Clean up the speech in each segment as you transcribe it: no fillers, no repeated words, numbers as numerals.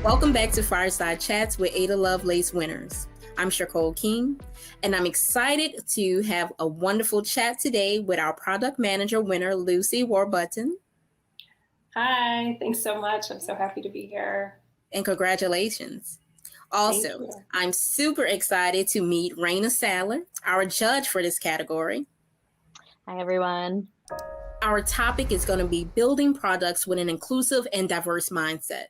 Welcome back to Fireside Chats with Ada Lovelace winners. I'm Shercole King, and I'm excited to have a wonderful chat today with our product manager winner, Lucy Warburton. Hi, thanks so much. I'm so happy to be here. And congratulations. Also, I'm super excited to meet Raena Saddler, our judge for this category. Hi, everyone. Our topic is going to be building products with an inclusive and diverse mindset.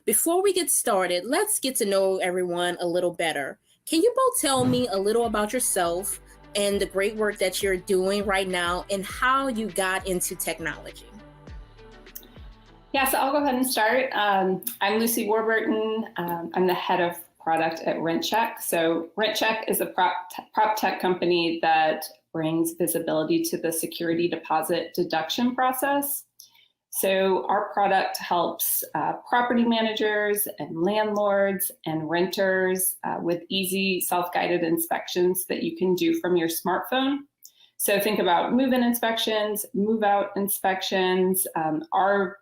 Before we get started, let's get to know everyone a little better. Can you both tell me a little about yourself and the great work that you're doing right now and how you got into technology? Yeah, so I'll go ahead and start. I'm Lucy Warburton. I'm the head of product at RentCheck. So RentCheck is a prop tech company that brings visibility to the security deposit deduction process. So our product helps property managers and landlords and renters with easy self-guided inspections that you can do from your smartphone. So think about move-in inspections, move-out inspections. Our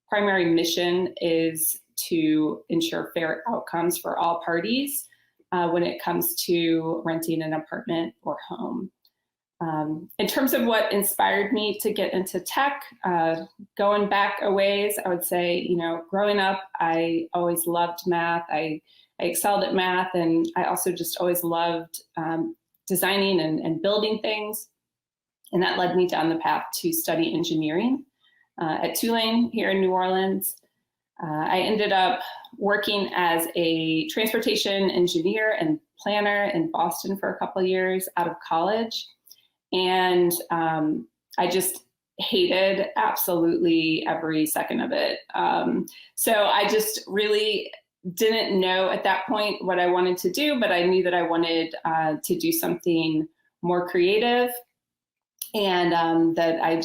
primary mission is to ensure fair outcomes for all parties when it comes to renting an apartment or home. In terms of what inspired me to get into tech, going back a ways, I would say, growing up, I always loved math. I excelled at math, and I also just always loved designing and building things. And that led me down the path to study engineering at Tulane here in New Orleans. I ended up working as a transportation engineer and planner in Boston for a couple of years out of college. And I just hated absolutely every second of it. So I just really didn't know at that point what I wanted to do, but I knew that I wanted to do something more creative, and that I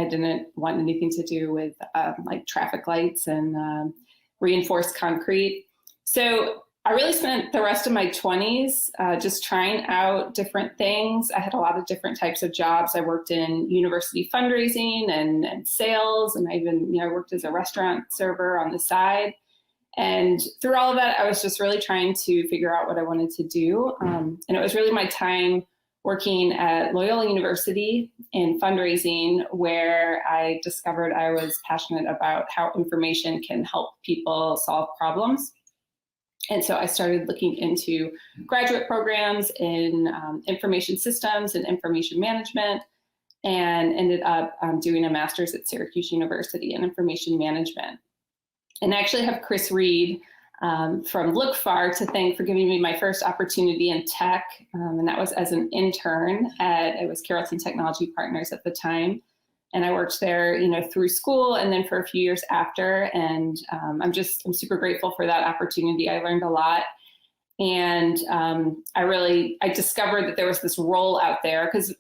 didn't want anything to do with like traffic lights and reinforced concrete. So I really spent the rest of my 20s just trying out different things. I had a lot of different types of jobs. I worked in university fundraising and sales, and I even worked as a restaurant server on the side. And through all of that, I was just really trying to figure out what I wanted to do. And it was really my time working at Loyola University in fundraising, where I discovered I was passionate about how information can help people solve problems. And so I started looking into graduate programs in information systems and information management, and ended up doing a master's at Syracuse University in information management. And I actually have Chris Reed from Look Far to thank for giving me my first opportunity in tech. And that was as an intern it was Carrollton Technology Partners at the time. And I worked there, through school and then for a few years after. And I'm super grateful for that opportunity. I learned a lot. And I discovered that there was this role out there because,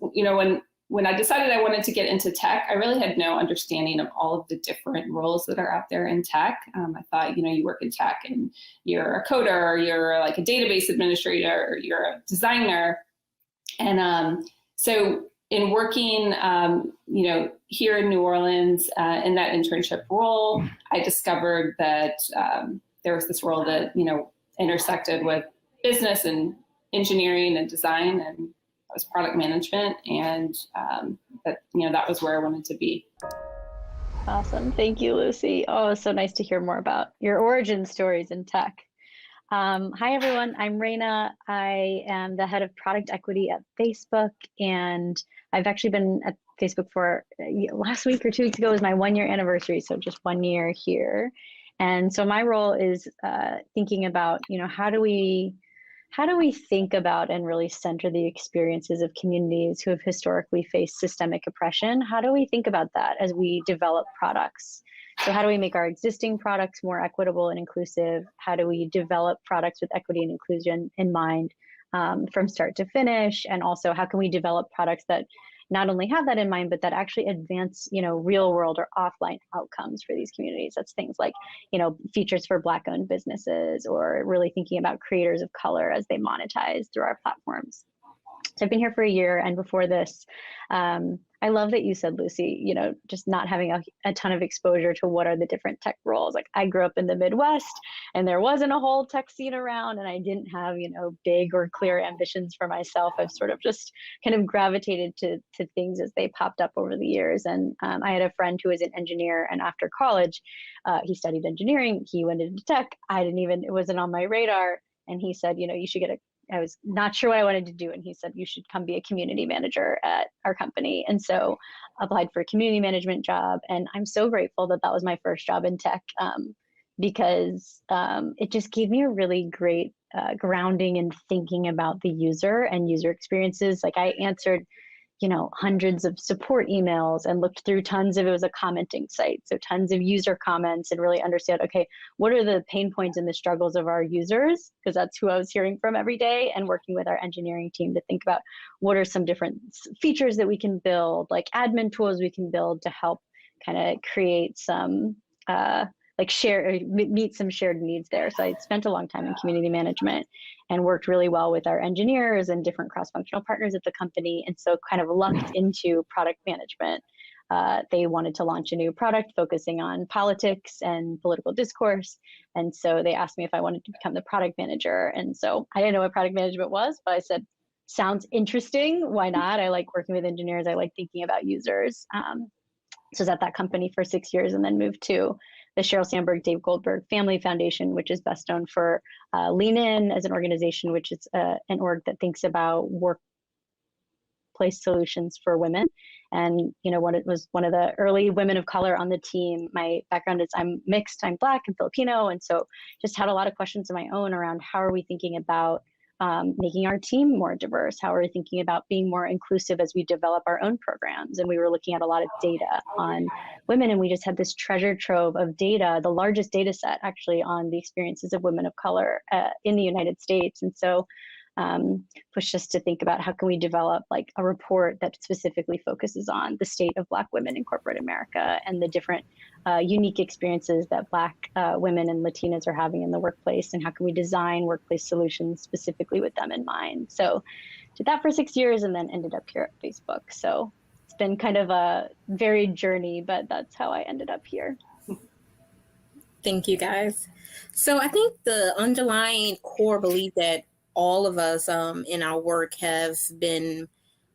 when I decided I wanted to get into tech, I really had no understanding of all of the different roles that are out there in tech. I thought, you work in tech and you're a coder, or you're like a database administrator, or you're a designer. And so in working, here in New Orleans in that internship role, I discovered that there was this role that, intersected with business and engineering and design, and that was product management. And that was where I wanted to be. Awesome. Thank you, Lucy. Oh, it's so nice to hear more about your origin stories in tech. Hi, everyone. I'm Raena. I am the head of product equity at Facebook, and I've actually been at Facebook for last week or 2 weeks ago was my 1-year anniversary, so just 1 year here. And so my role is thinking about, how do we think about and really center the experiences of communities who have historically faced systemic oppression? How do we think about that as we develop products? So how do we make our existing products more equitable and inclusive? How do we develop products with equity and inclusion in mind from start to finish? And also, how can we develop products that not only have that in mind, but that actually advance, real world or offline outcomes for these communities? That's things like, features for Black-owned businesses, or really thinking about creators of color as they monetize through our platforms. So I've been here for a year, and before this, I love that you said, Lucy, just not having a ton of exposure to what are the different tech roles. Like I grew up in the Midwest and there wasn't a whole tech scene around, and I didn't have, big or clear ambitions for myself. I've sort of just kind of gravitated to things as they popped up over the years. And I had a friend who was an engineer, and after college, he studied engineering. He went into tech. It wasn't on my radar. And he said, you should I was not sure what I wanted to do. And he said, you should come be a community manager at our company. And so applied for a community management job. And I'm so grateful that that was my first job in tech, because it just gave me a really great grounding in thinking about the user and user experiences. Like I answered, hundreds of support emails and looked through it was a commenting site. So tons of user comments, and really understand, okay, what are the pain points and the struggles of our users? Because that's who I was hearing from every day, and working with our engineering team to think about what are some different features that we can build, like admin tools we can build to help kind of create some, meet some shared needs there. So I spent a long time in community management and worked really well with our engineers and different cross-functional partners at the company. And so kind of lucked into product management. They wanted to launch a new product focusing on politics and political discourse. And so they asked me if I wanted to become the product manager. And so I didn't know what product management was, but I said, sounds interesting. Why not? I like working with engineers. I like thinking about users. So I was at that company for 6 years, and then moved to the Sheryl Sandberg, Dave Goldberg Family Foundation, which is best known for Lean In as an organization, which is an org that thinks about workplace solutions for women. And, it was one of the early women of color on the team. My background is I'm mixed, I'm Black and Filipino. And so just had a lot of questions of my own around how are we thinking about making our team more diverse? How are we thinking about being more inclusive as we develop our own programs? And we were looking at a lot of data on women, and we just had this treasure trove of data, the largest data set actually on the experiences of women of color in the United States. And so pushed us to think about how can we develop like a report that specifically focuses on the state of Black women in corporate America and the different unique experiences that Black women and Latinas are having in the workplace, and how can we design workplace solutions specifically with them in mind. So did that for 6 years, and then ended up here at Facebook. So it's been kind of a varied journey, but that's how I ended up here. Thank you, guys. So I think the underlying core belief that all of us in our work have been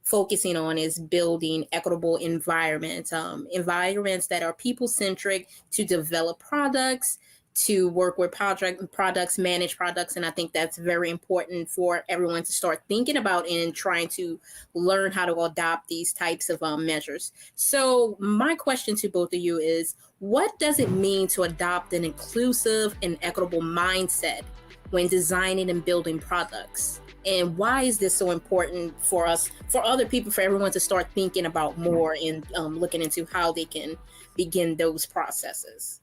focusing on is building equitable environments, environments that are people-centric, to develop products, to work with products, manage products. And I think that's very important for everyone to start thinking about and trying to learn how to adopt these types of measures. So my question to both of you is, what does it mean to adopt an inclusive and equitable mindset when designing and building products? And why is this so important for us, for other people, for everyone to start thinking about more and looking into how they can begin those processes?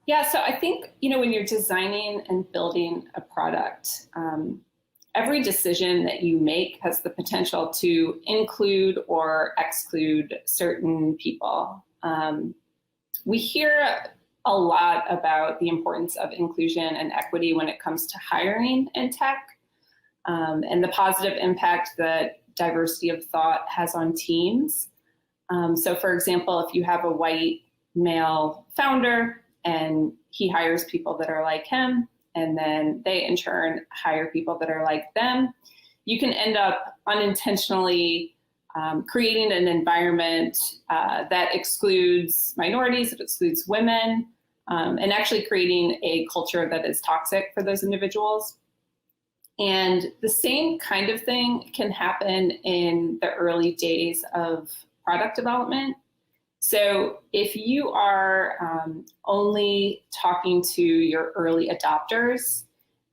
Yeah, so I think, when you're designing and building a product, every decision that you make has the potential to include or exclude certain people. We hear a lot about the importance of inclusion and equity when it comes to hiring in tech, and the positive impact that diversity of thought has on teams. So for example, if you have a white male founder and he hires people that are like him, and then they in turn hire people that are like them, you can end up unintentionally creating an environment that excludes minorities, that excludes women, and actually creating a culture that is toxic for those individuals. And the same kind of thing can happen in the early days of product development. So if you are only talking to your early adopters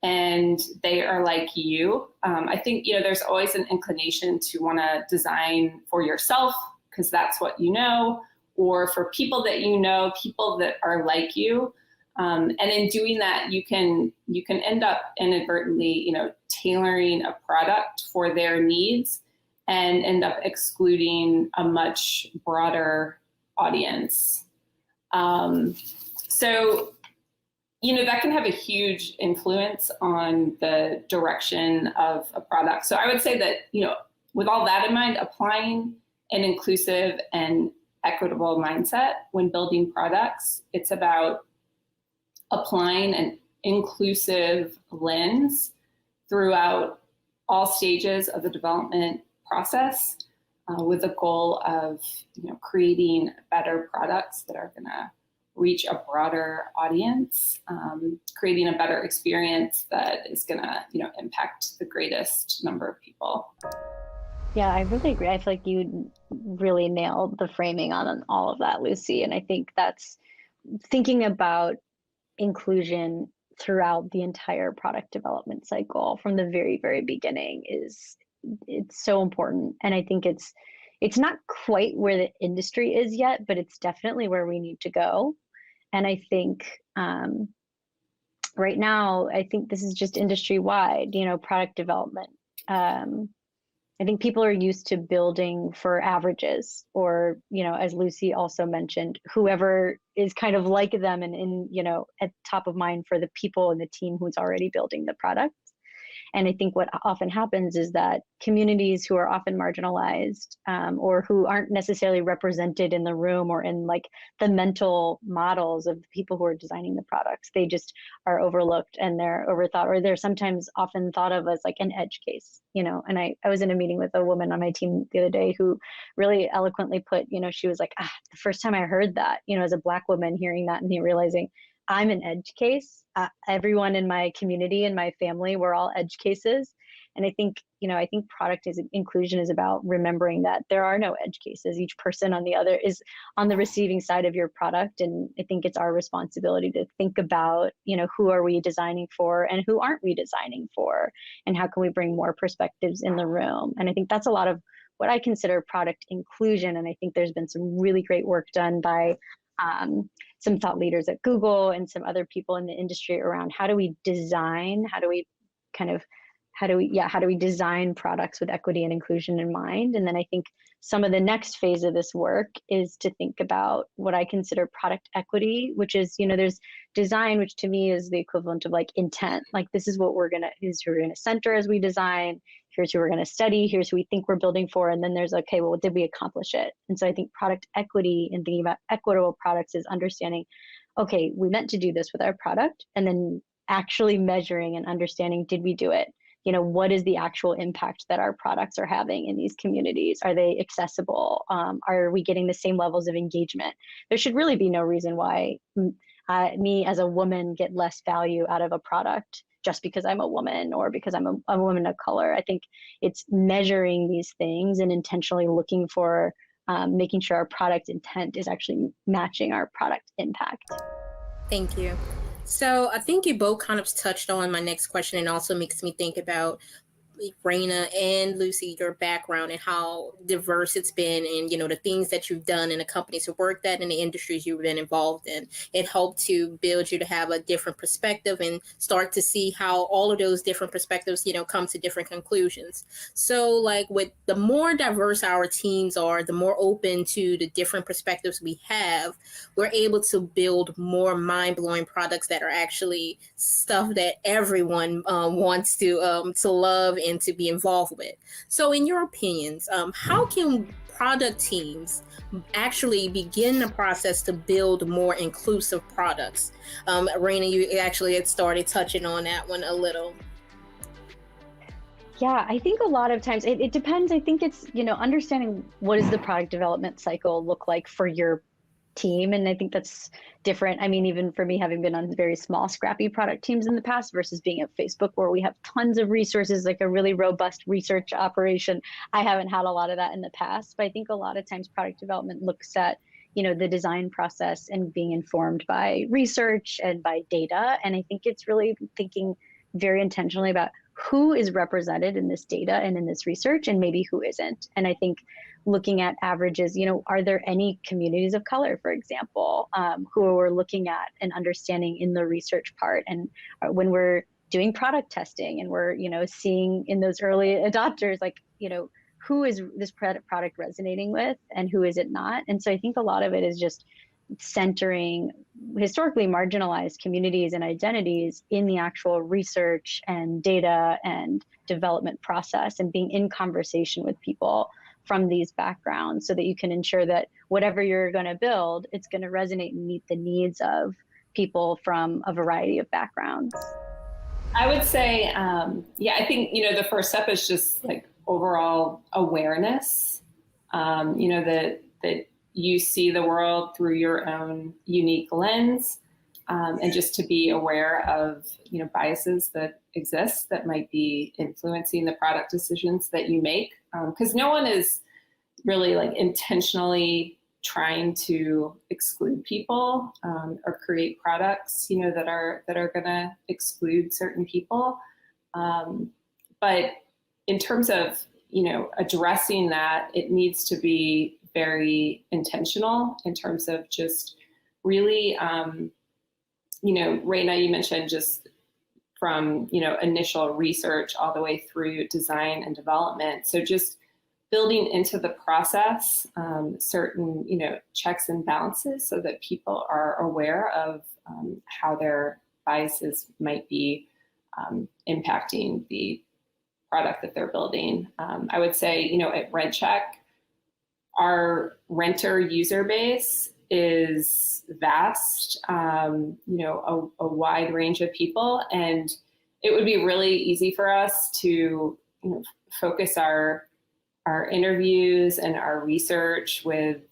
and they are like you, I think there's always an inclination to want to design for yourself because that's what you know, or for people that you know, people that are like you. And in doing that, you can end up inadvertently, tailoring a product for their needs and end up excluding a much broader audience. So, that can have a huge influence on the direction of a product. So I would say that, with all that in mind, applying an inclusive and equitable mindset when building products, it's about applying an inclusive lens throughout all stages of the development process, with the goal of creating better products that are going to reach a broader audience, creating a better experience that is going to impact the greatest number of people. Yeah, I really agree. I feel like you really nailed the framing on all of that, Lucy. And I think that's thinking about inclusion throughout the entire product development cycle from the very, very beginning it's so important. And I think it's not quite where the industry is yet, but it's definitely where we need to go. And I think right now, I think this is just industry wide, product development. I think people are used to building for averages, or, as Lucy also mentioned, whoever is kind of like them and at top of mind for the people in the team who's already building the product. And I think what often happens is that communities who are often marginalized, or who aren't necessarily represented in the room or in like the mental models of the people who are designing the products, they just are overlooked and they're overthought, or they're sometimes often thought of as like an edge case, And I was in a meeting with a woman on my team the other day who really eloquently put, she was like, the first time I heard that, as a Black woman hearing that and me realizing I'm an edge case. Everyone in my community and my family, we're all edge cases. And I think, product inclusion is about remembering that there are no edge cases. Each person on the other is on the receiving side of your product. And I think it's our responsibility to think about, who are we designing for and who aren't we designing for? And how can we bring more perspectives in the room? And I think that's a lot of what I consider product inclusion. And I think there's been some really great work done by some thought leaders at Google and some other people in the industry around how do we design products with equity and inclusion in mind. And then I think some of the next phase of this work is to think about what I consider product equity, which is, there's design, which to me is the equivalent of like intent. Like this is what here's who we're gonna center as we design, here's who we're gonna study, here's who we think we're building for, and then there's, okay, well, did we accomplish it? And so I think product equity and thinking about equitable products is understanding, okay, we meant to do this with our product, and then actually measuring and understanding, did we do it? What is the actual impact that our products are having in these communities? Are they accessible? Are we getting the same levels of engagement? There should really be no reason why me as a woman get less value out of a product just because I'm a woman or because I'm a woman of color. I think it's measuring these things and intentionally looking for making sure our product intent is actually matching our product impact. Thank you. So I think you both kind of touched on my next question, and also makes me think about Raena and Lucy, your background and how diverse it's been, and the things that you've done in the companies you worked at and the industries you've been involved in. It helped to build you to have a different perspective and start to see how all of those different perspectives come to different conclusions. So like with the more diverse our teams are, the more open to the different perspectives we have, we're able to build more mind-blowing products that are actually stuff that everyone wants to love and to be involved with. So in your opinions, how can product teams actually begin the process to build more inclusive products? Raena, you actually had started touching on that one a little. Yeah, I think a lot of times it depends. I think it's, understanding what does the product development cycle look like for your team. And I think that's different. I mean, even for me, having been on very small, scrappy product teams in the past versus being at Facebook, where we have tons of resources, like a really robust research operation. I haven't had a lot of that in the past, but I think a lot of times product development looks at, the design process and being informed by research and by data. And I think it's really thinking very intentionally about who is represented in this data and in this research and maybe who isn't. And I think looking at averages, are there any communities of color, for example, who we're looking at and understanding in the research part? And when we're doing product testing and we're, seeing in those early adopters, like, who is this product resonating with and who is it not? And so I think a lot of it is just centering historically marginalized communities and identities in the actual research and data and development process, and being in conversation with people from these backgrounds so that you can ensure that whatever you're going to build, it's going to resonate and meet the needs of people from a variety of backgrounds. I would say, I think, the first step is just like overall awareness, that you see the world through your own unique lens, and just to be aware of, biases that exist that might be influencing the product decisions that you make. Because no one is really like intentionally trying to exclude people, or create products, that are going to exclude certain people. But in terms of, addressing that, it needs to be very intentional in terms of just really, Raena, you mentioned just from, initial research all the way through design and development. So just building into the process certain, checks and balances so that people are aware of how their biases might be impacting the product that they're building. I would say, at RentCheck, our renter user base is vast, a wide range of people, and it would be really easy for us to, focus our interviews and our research with,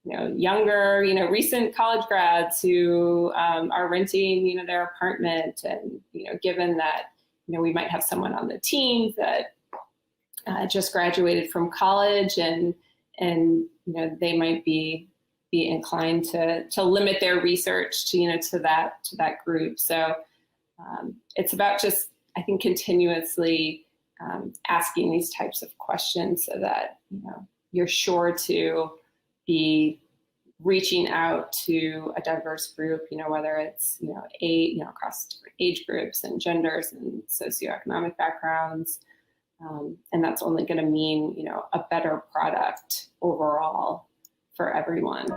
younger, recent college grads who are renting, their apartment, and given that, we might have someone on the team that just graduated from college, and they might be inclined to limit their research to to that group. So it's about just, I think, continuously asking these types of questions so that you're sure to be reaching out to a diverse group, whether it's across different age groups and genders and socioeconomic backgrounds. And that's only going to mean, a better product overall for everyone.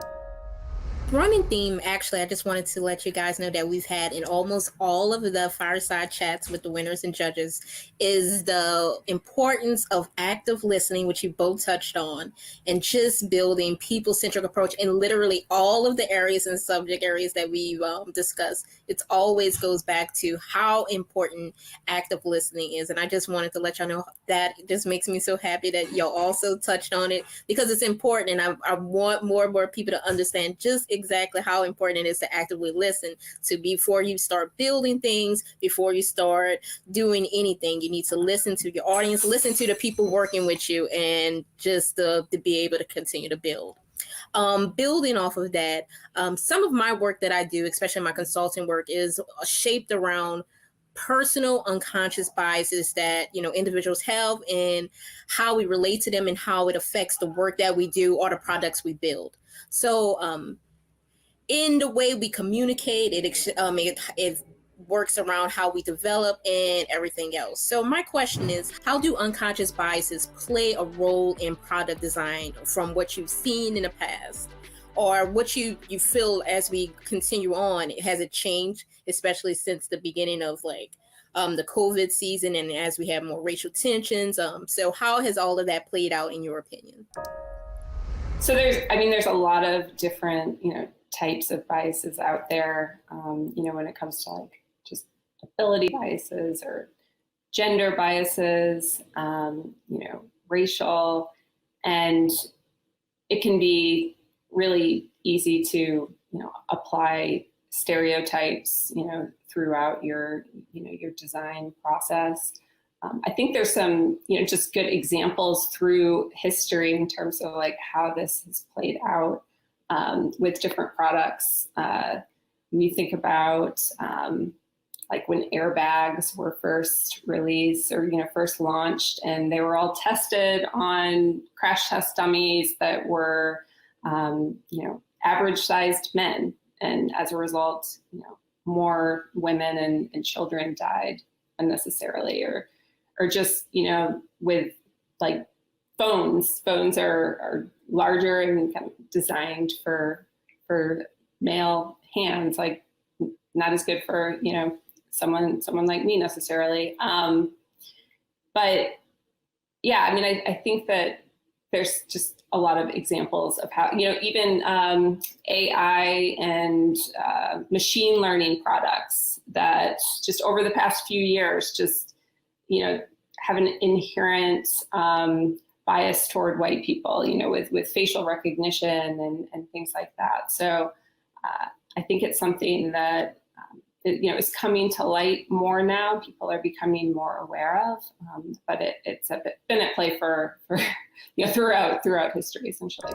Running theme, actually, I just wanted to let you guys know that we've had in almost all of the Fireside chats with the winners and judges is the importance of active listening, which you both touched on, and just building people-centric approach in literally all of the areas and subject areas that we've discussed. It always goes back to how important active listening is. And I just wanted to let y'all know that. It just makes me so happy that y'all also touched on it, because it's important. And I want more and more people to understand just exactly how important it is to actively listen to before you start building things, before you start doing anything. You need to listen to your audience, listen to the people working with you, and just to be able to continue to build. Building off of that, some of my work that I do, especially my consulting work, is shaped around personal unconscious biases that individuals have, and how we relate to them and how it affects the work that we do or the products we build. So in the way we communicate, it works around how we develop and everything else. So my question is, how do unconscious biases play a role in product design from what you've seen in the past, or what you feel as we continue on? Has it changed, especially since the beginning of the COVID season, and as we have more racial tensions? So how has all of that played out in your opinion? So there's a lot of different, types of biases out there, when it comes to just ability biases or gender biases, racial, and it can be really easy to, apply stereotypes, throughout your design process. I think there's some, just good examples through history in terms of how this has played out with different products. When you think about when airbags were first released or first launched, and they were all tested on crash test dummies that were average sized men, and as a result more women and children died unnecessarily, or just with phones are larger and kind of designed for for male hands, like not as good for, someone like me necessarily. But yeah, I mean, I think that there's just a lot of examples of how, even AI and machine learning products that just over the past few years, just, have an inherent bias toward white people, with facial recognition and things like that. So I think it's something that, is coming to light more now. People are becoming more aware of, but it's been at play for throughout history, essentially.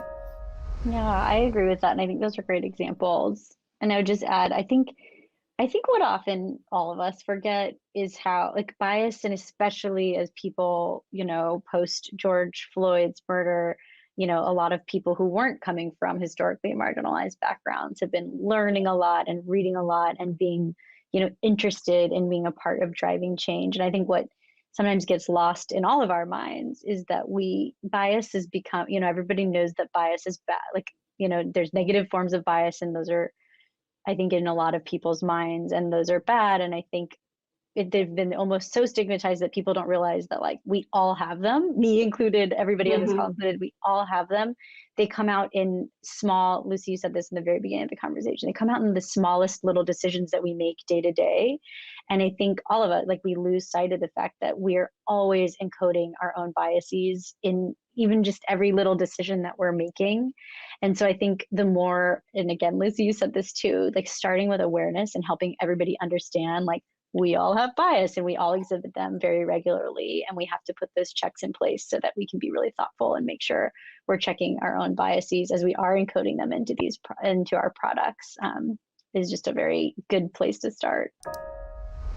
Yeah, I agree with that. And I think those are great examples. And I would just add, I think what often all of us forget is how bias, and especially as people, post George Floyd's murder, a lot of people who weren't coming from historically marginalized backgrounds have been learning a lot and reading a lot and being, interested in being a part of driving change. And I think what sometimes gets lost in all of our minds is that bias has become, everybody knows that bias is bad. There's negative forms of bias, and those are, I think, in a lot of people's minds, and those are bad. And I think they've been almost so stigmatized that people don't realize that we all have them, me included, everybody on this call included, we all have them. They come out in small, Lucy, you said this in the very beginning of the conversation, they come out in the smallest little decisions that we make day to day. And I think all of us, we lose sight of the fact that we're always encoding our own biases in even just every little decision that we're making. And so I think the more, and again, Lucy, you said this too, starting with awareness and helping everybody understand, we all have bias and we all exhibit them very regularly, and we have to put those checks in place so that we can be really thoughtful and make sure we're checking our own biases as we are encoding them into our products, is just a very good place to start.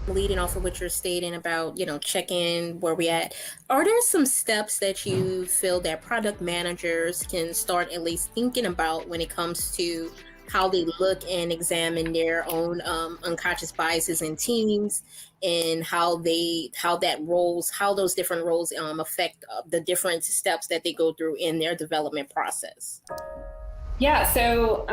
Leading off of what you're stating about, checking where we at, are there some steps that you feel that product managers can start at least thinking about when it comes to how they look and examine their own unconscious biases in teams, and how those different roles affect the different steps that they go through in their development process? Yeah, so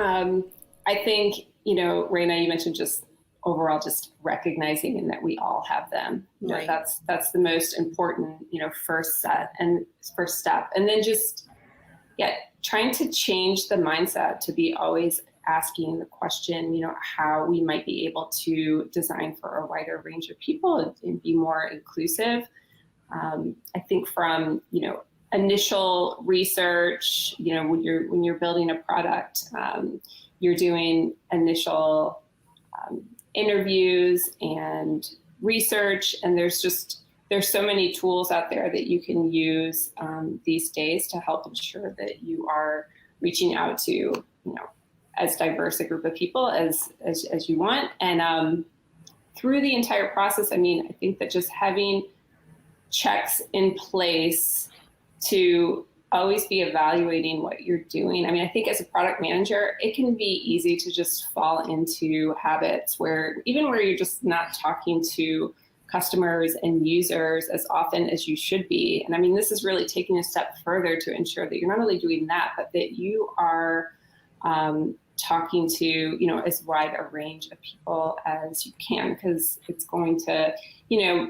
I think, Raena, you mentioned just overall just recognizing and that we all have them. Right. That's the most important, first step. And then just, trying to change the mindset to be always asking the question, how we might be able to design for a wider range of people and be more inclusive. I think from, initial research, when you're building a product, you're doing initial interviews and research, and there's so many tools out there that you can use these days to help ensure that you are reaching out to, as diverse a group of people as you want. And through the entire process, I think that just having checks in place to always be evaluating what you're doing. I think as a product manager, it can be easy to just fall into habits where you're just not talking to customers and users as often as you should be. And this is really taking a step further to ensure that you're not only doing that, but that you are talking to, as wide a range of people as you can, because it's going to,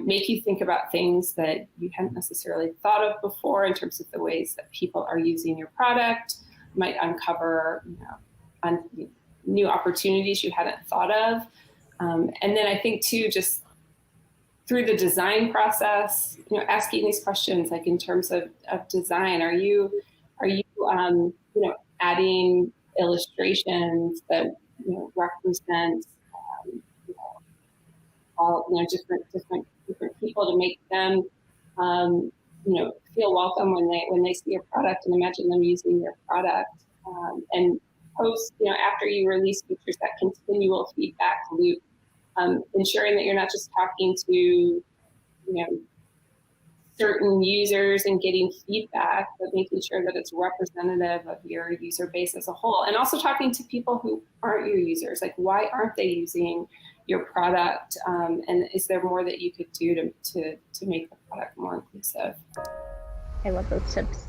make you think about things that you hadn't necessarily thought of before in terms of the ways that people are using your product, might uncover, new opportunities you hadn't thought of. And then I think too, just through the design process, asking these questions, in terms of design, are you adding illustrations that represent all different people to make them feel welcome when they see your product and imagine them using your product, and post after you release features, that continual feedback loop, ensuring that you're not just talking to certain users and getting feedback, but making sure that it's representative of your user base as a whole. And also talking to people who aren't your users, why aren't they using your product? And is there more that you could do to make the product more inclusive? I love those tips.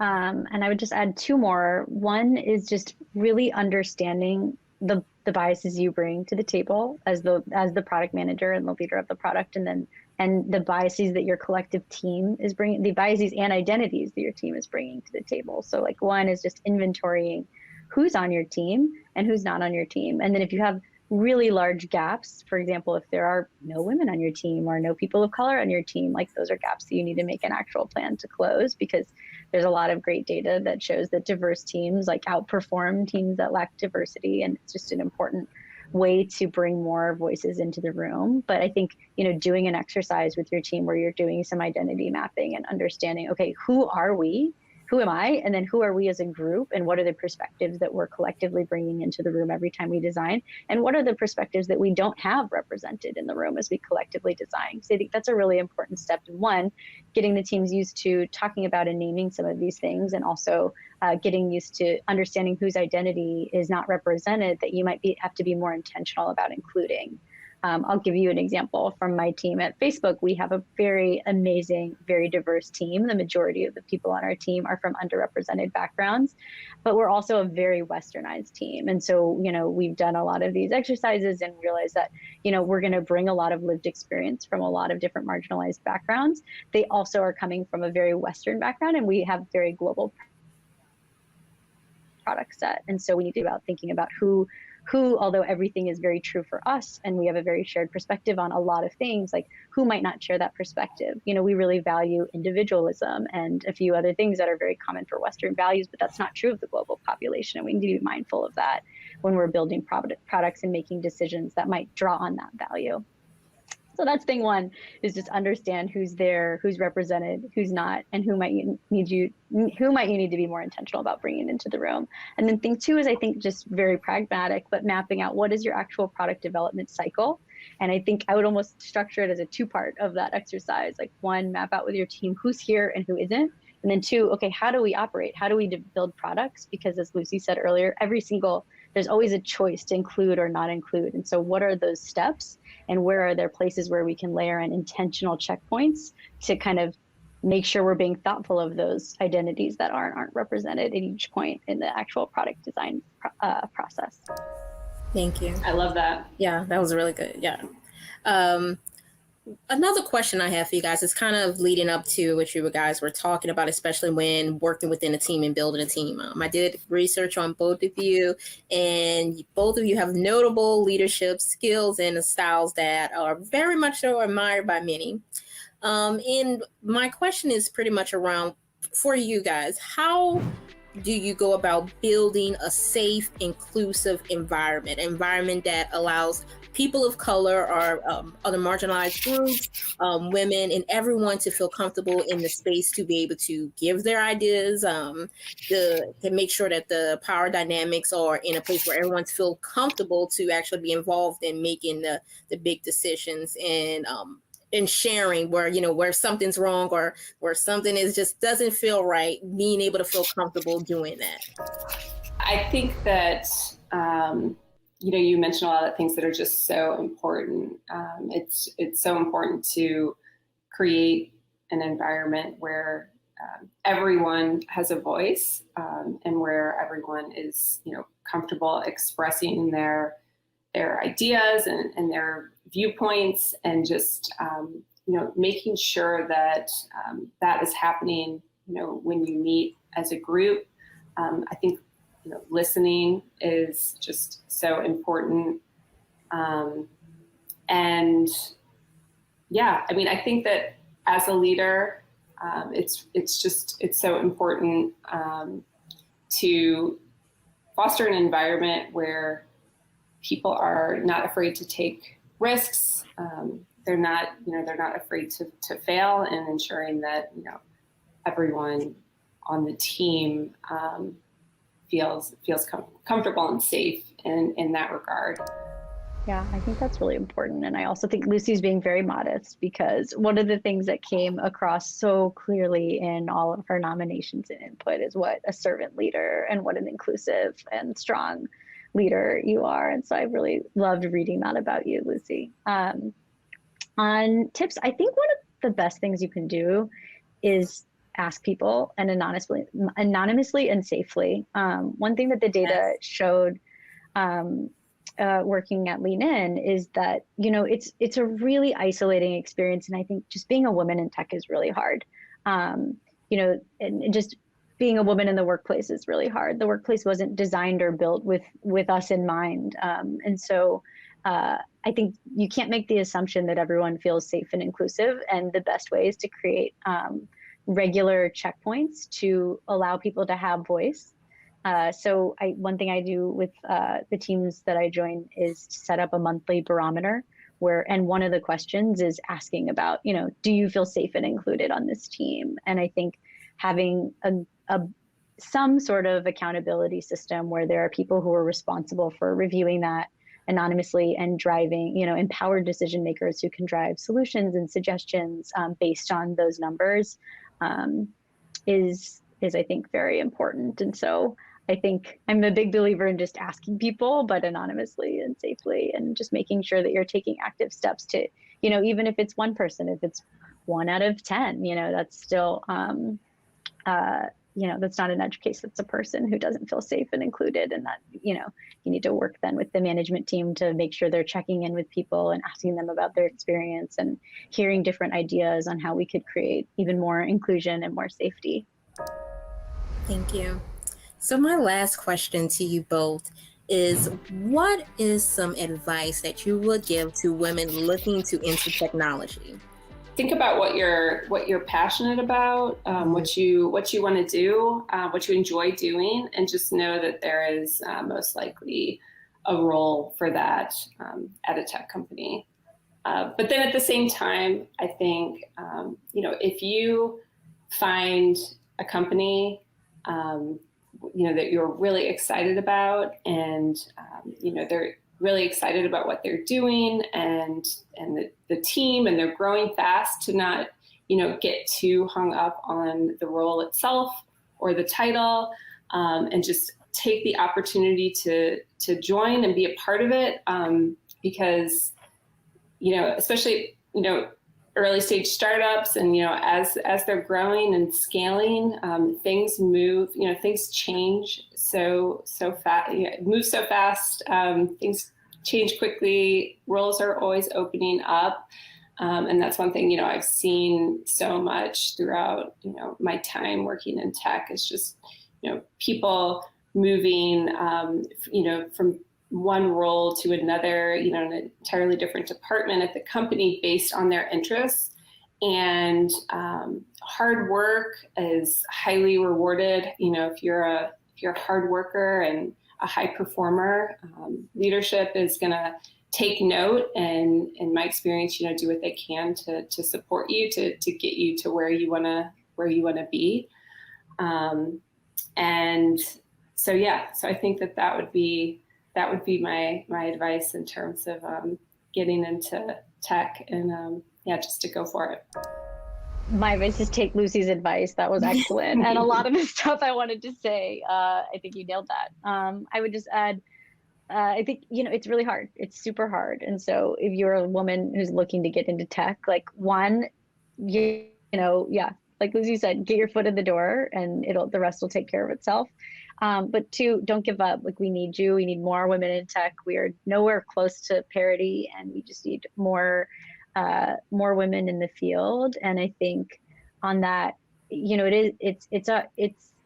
And I would just add two more. One is just really understanding the biases you bring to the table as the product manager and the leader of the product, and the biases that your collective team is bringing, the biases and identities that your team is bringing to the table. So like one is just inventorying who's on your team and who's not on your team. And then if you have really large gaps, for example, if there are no women on your team or no people of color on your team, like those are gaps that you need to make an actual plan to close, because there's a lot of great data that shows that diverse teams like outperform teams that lack diversity. And it's just an important way to bring more voices into the room. But I think, doing an exercise with your team where you're doing some identity mapping and understanding, okay, who are we? Who am I? And then who are we as a group? And what are the perspectives that we're collectively bringing into the room every time we design? And what are the perspectives that we don't have represented in the room as we collectively design? So I think that's a really important step. One, getting the teams used to talking about and naming some of these things, and also getting used to understanding whose identity is not represented, that you might have to be more intentional about including. I'll give you an example from my team at Facebook. We have a very amazing, very diverse team. The majority of the people on our team are from underrepresented backgrounds, but we're also a very westernized team. And so, we've done a lot of these exercises and realized that, we're going to bring a lot of lived experience from a lot of different marginalized backgrounds. They also are coming from a very Western background, and we have very global product set. And so we need to be thinking about who, although everything is very true for us and we have a very shared perspective on a lot of things, like who might not share that perspective. We really value individualism and a few other things that are very common for Western values, but that's not true of the global population. And we need to be mindful of that when we're building products and making decisions that might draw on that value. So that's thing one, is just understand who's there, who's represented, who's not, and who might you need to be more intentional about bringing into the room. And then thing two is, I think, just very pragmatic, but mapping out what is your actual product development cycle. And I think I would almost structure it as a two-part of that exercise. Like one, map out with your team who's here and who isn't. And then two, okay, how do we operate? How do we build products? Because as Lucy said earlier, there's always a choice to include or not include. And so what are those steps, and where are there places where we can layer in intentional checkpoints to kind of make sure we're being thoughtful of those identities that aren't represented at each point in the actual product design process. Thank you. I love that. Yeah, that was really good. Yeah. Another question I have for you guys is kind of leading up to what you guys were talking about, especially when working within a team and building a team. I did research on both of you, and both of you have notable leadership skills and styles that are very much so admired by many. And my question is pretty much around, for you guys, how do you go about building a safe, inclusive environment that allows people of color or other marginalized groups, women, and everyone to feel comfortable in the space to be able to give their ideas, to make sure that the power dynamics are in a place where everyone feels comfortable to actually be involved in making the big decisions and sharing where something's wrong or where something just doesn't feel right, being able to feel comfortable doing that. I think that, you mentioned a lot of things that are just so important. It's so important to create an environment where everyone has a voice, and where everyone is, comfortable expressing their ideas and their viewpoints, and just making sure that that is happening. When you meet as a group, I think listening is just so important. And yeah, I think that as a leader, it's so important to foster an environment where people are not afraid to take risks. They're not afraid to fail, and ensuring that everyone on the team feels comfortable and safe in that regard. Yeah, I think that's really important. And I also think Lucy's being very modest, because one of the things that came across so clearly in all of her nominations and input is what a servant leader and what an inclusive and strong leader you are. And so I really loved reading that about you, Lucy. On tips, I think one of the best things you can do is ask people and anonymously and safely. One thing that the data showed working at Lean In is that, it's a really isolating experience. And I think just being a woman in tech is really hard. And just being a woman in the workplace is really hard. The workplace wasn't designed or built with us in mind. And so I think you can't make the assumption that everyone feels safe and inclusive. And the best way is to create regular checkpoints to allow people to have voice. So one thing I do with the teams that I join is to set up a monthly barometer and one of the questions is asking about, do you feel safe and included on this team? And I think having some sort of accountability system where there are people who are responsible for reviewing that anonymously and driving, empowered decision makers who can drive solutions and suggestions based on those numbers is I think very important. And so I think I'm a big believer in just asking people, but anonymously and safely, and just making sure that you're taking active steps to, even if it's one person, if it's 1 out of 10, that's still, that's not an edge case. That's a person who doesn't feel safe and included. And that, you need to work then with the management team to make sure they're checking in with people and asking them about their experience and hearing different ideas on how we could create even more inclusion and more safety. Thank you. So my last question to you both is, what is some advice that you would give to women looking to enter technology? Think about what you're passionate about, what you want to do, what you enjoy doing, and just know that there is most likely a role for that at a tech company. But then at the same time, I think if you find a company that you're really excited about, and they're really excited about what they're doing and the team, and they're growing fast, to not get too hung up on the role itself or the title, and just take the opportunity to join and be a part of it, because especially early stage startups, and as they're growing and scaling, things move, things change so fast, move so fast, things change quickly, roles are always opening up, and that's one thing I've seen so much throughout my time working in tech, is just people moving from one role to another, in an entirely different department at the company based on their interests. And hard work is highly rewarded. If you're a hard worker and a high performer, leadership is going to take note, and in my experience, do what they can to support you, to get you to where you want to be. And so I think that would be my advice in terms of getting into tech, and just to go for it. My advice is take Lucy's advice. That was excellent. And a lot of the stuff I wanted to say, I think you nailed that. I would just add, I think, it's really hard. It's super hard. And so if you're a woman who's looking to get into tech, like like Lucy said, get your foot in the door and the rest will take care of itself. But 2, don't give up. Like, we need you. We need more women in tech. We are nowhere close to parity, and we just need more women in the field. And I think on that,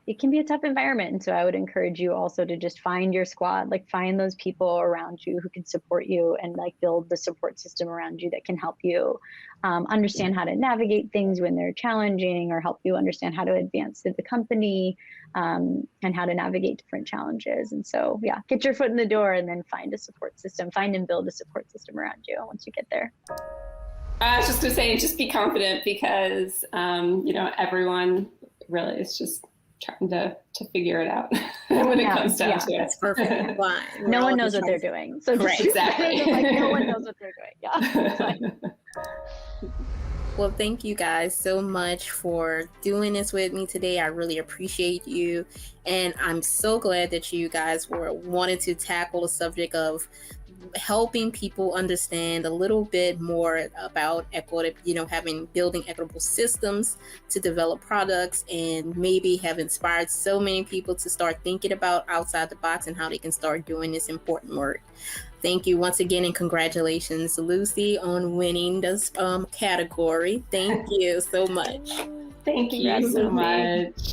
it can be a tough environment. And so I would encourage you also to just find your squad, like find those people around you who can support you, and like build the support system around you that can help you understand how to navigate things when they're challenging, or help you understand how to advance through the company, and how to navigate different challenges. And so, get your foot in the door, and then find a support system, find and build a support system around you once you get there. I was just going to say, just be confident, because, everyone really is just trying to figure it out when it comes down to it. That's perfect. No one knows what they're doing. So right, exactly. No one knows what they're doing. Yeah. Well, thank you guys so much for doing this with me today. I really appreciate you. And I'm so glad that you guys wanted to tackle the subject of helping people understand a little bit more about building equitable systems to develop products, and maybe have inspired so many people to start thinking about outside the box and how they can start doing this important work. Thank you once again, and congratulations, Lucy, on winning this category. Thank you so much. Thank you Congrats, so Lucy. much.